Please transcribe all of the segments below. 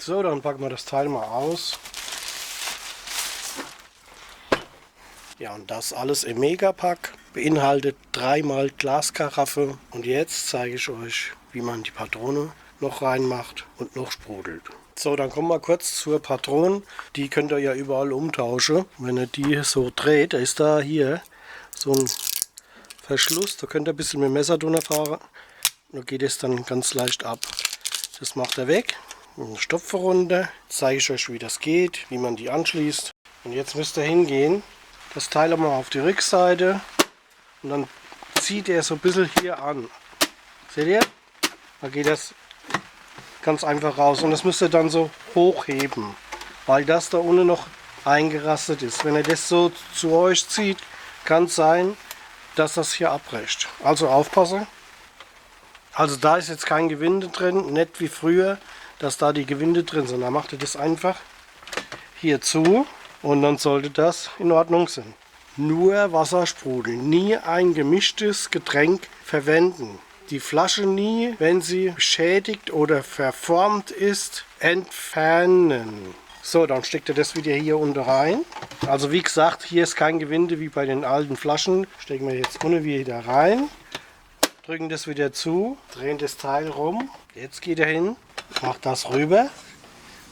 So, dann packen wir das Teil mal aus. Ja, und das alles im Megapack, beinhaltet 3x Glaskaraffe. Und jetzt zeige ich euch, wie man die Patrone noch reinmacht und noch sprudelt. So, dann kommen wir kurz zur Patrone. Die könnt ihr ja überall umtauschen. Wenn ihr die so dreht, da ist da hier so ein Verschluss. Da könnt ihr ein bisschen mit dem Messer drunter fahren. Da geht es dann ganz leicht ab. Das macht er weg. Eine Stopfe runter. Jetzt zeige ich euch, wie das geht, wie man die anschließt. Und jetzt müsst ihr hingehen. Das Teil mal auf die Rückseite. Und dann zieht er so ein bisschen hier an. Seht ihr? Da geht das ganz einfach raus. Und das müsst ihr dann so hochheben. Weil das da unten noch eingerastet ist. Wenn ihr das so zu euch zieht, kann es sein, dass das hier abbricht. Also aufpassen. Also da ist jetzt kein Gewinde drin, nicht wie früher, dass da die Gewinde drin sind. Da macht ihr das einfach hier zu und dann sollte das in Ordnung sein. Nur Wasser sprudeln, nie ein gemischtes Getränk verwenden. Die Flasche nie, wenn sie beschädigt oder verformt ist, entfernen. So, dann steckt ihr das wieder hier unten rein. Also wie gesagt, hier ist kein Gewinde wie bei den alten Flaschen. Stecken wir jetzt unten wieder rein. Drücken das wieder zu, drehen das Teil rum. Jetzt geht er hin, macht das rüber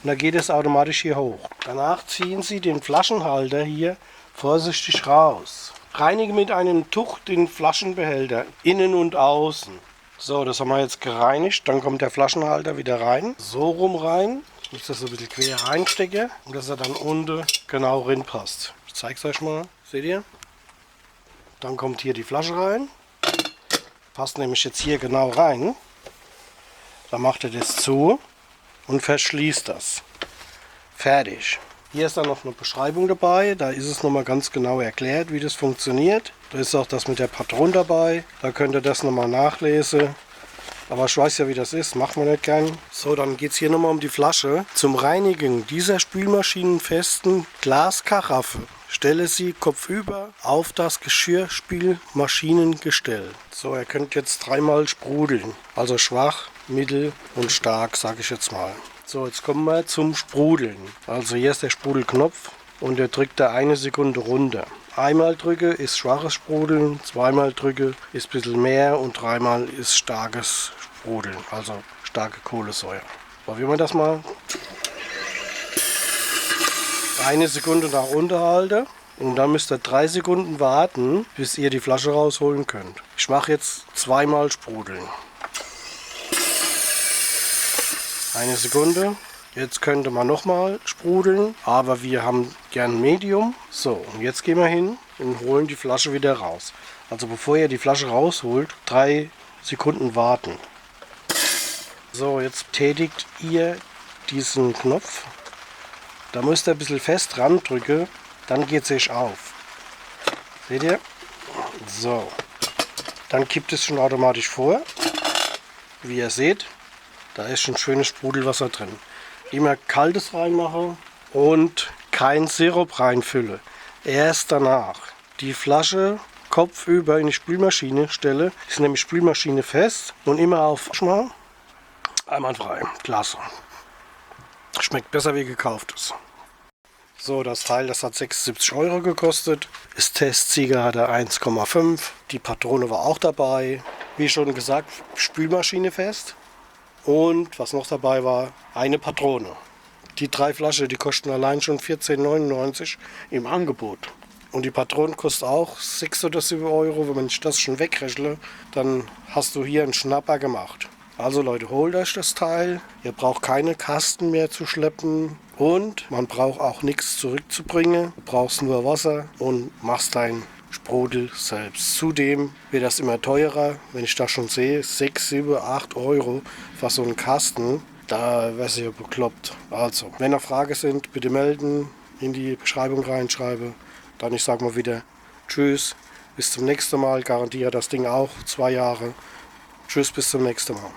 und dann geht es automatisch hier hoch. Danach ziehen Sie den Flaschenhalter hier vorsichtig raus. Reinige mit einem Tuch den Flaschenbehälter, innen und außen. So, das haben wir jetzt gereinigt. Dann kommt der Flaschenhalter wieder rein. So rum rein. Ich muss das so ein bisschen quer reinstecken und dass er dann unten genau reinpasst. Ich zeige es euch mal. Seht ihr? Dann kommt hier die Flasche rein. Passt nämlich jetzt hier genau rein. Dann macht er das zu und verschließt das. Fertig. Hier ist dann noch eine Beschreibung dabei. Da ist es nochmal ganz genau erklärt, wie das funktioniert. Da ist auch das mit der Patrone dabei. Da könnt ihr das nochmal nachlesen. Aber ich weiß ja, wie das ist. Macht man nicht gern. So, dann geht es hier nochmal um die Flasche. Zum Reinigen dieser spülmaschinenfesten Glaskaraffe stelle sie kopfüber auf das Geschirrspülmaschinengestell. So, ihr könnt jetzt 3-mal sprudeln. Also schwach, mittel und stark, sage ich jetzt mal. So, jetzt kommen wir zum Sprudeln. Also hier ist der Sprudelknopf und der drückt da 1 Sekunde runter. Einmal drücke ist schwaches Sprudeln, 2-mal drücke ist ein bisschen mehr und 3-mal ist starkes Sprudeln, also starke Kohlensäure. Probieren wir das mal. 1 Sekunde nach unten halten und dann müsst ihr 3 Sekunden warten, bis ihr die Flasche rausholen könnt. Ich mache jetzt 2-mal sprudeln. 1 Sekunde. Jetzt könnte man nochmal sprudeln, aber wir haben gern Medium. So, und jetzt gehen wir hin und holen die Flasche wieder raus. Also bevor ihr die Flasche rausholt, 3 Sekunden warten. So, jetzt tätigt ihr diesen Knopf. Da müsst ihr ein bisschen fest dran drücken, dann geht es sich auf. Seht ihr? So, dann kippt es schon automatisch vor. Wie ihr seht, da ist schon schönes Sprudelwasser drin. Immer kaltes reinmache und kein Sirup reinfülle. Erst danach die Flasche kopfüber in die Spülmaschine stelle. Ist nämlich Spülmaschine fest und immer auf mal einwandfrei. Klasse. Schmeckt besser wie gekauftes. So, das Teil, das hat 76 € gekostet. Das Testsieger hatte 1,5. Die Patrone war auch dabei. Wie schon gesagt, Spülmaschine fest. Und was noch dabei war, eine Patrone. Die 3 Flaschen, die kosten allein schon 14,99 € im Angebot. Und die Patrone kostet auch 6 oder 7 €. Wenn ich das schon wegrechne, dann hast du hier einen Schnapper gemacht. Also Leute, holt euch das Teil. Ihr braucht keine Kasten mehr zu schleppen. Und man braucht auch nichts zurückzubringen. Du brauchst nur Wasser und machst dein Sprudel selbst. Zudem wird das immer teurer. Wenn ich das schon sehe, 6, 7, 8 € für so einen Kasten. Da wäre es ja bekloppt. Also, wenn noch Fragen sind, bitte melden, in die Beschreibung reinschreiben. Dann ich sage mal wieder tschüss, bis zum nächsten Mal. Garantiere das Ding auch 2 Jahre. Tschüss, bis zum nächsten Mal.